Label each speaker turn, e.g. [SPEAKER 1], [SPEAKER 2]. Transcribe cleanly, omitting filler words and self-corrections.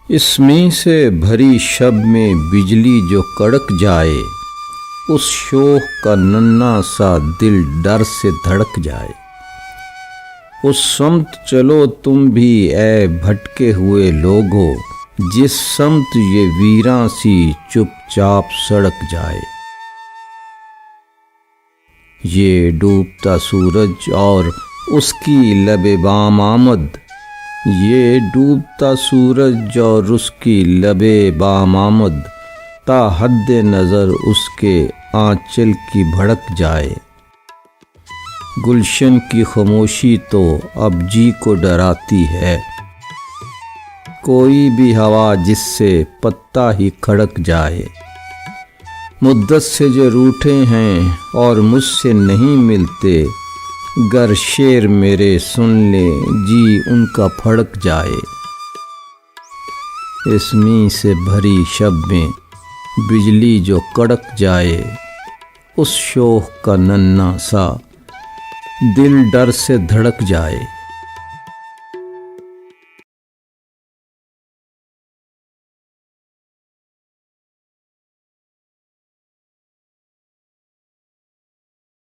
[SPEAKER 1] اس میں سے بھری شب میں بجلی جو کڑک جائے، اس شوق کا ننھا سا دل ڈر سے دھڑک جائے۔ اس سمت چلو تم بھی اے بھٹکے ہوئے لوگو، جس سمت یہ ویراں سی چپ چاپ سڑک جائے۔ یہ ڈوبتا سورج اور اس کی لب بام آمد، یہ ڈوبتا سورج اور اس کی لب بام آمد، تا حد نظر اس کے آنچل کی بھڑک جائے۔ گلشن کی خاموشی تو اب جی کو ڈراتی ہے، کوئی بھی ہوا جس سے پتا ہی کھڑک جائے۔ مدت سے جو روٹھے ہیں اور مجھ سے نہیں ملتے، گر شعر میرے سن لیں جی ان کا پھڑک جائے۔ اس میں سے بھری شب میں بجلی جو کڑک جائے، اس شوق کا ننھا سا دل ڈر سے دھڑک جائے۔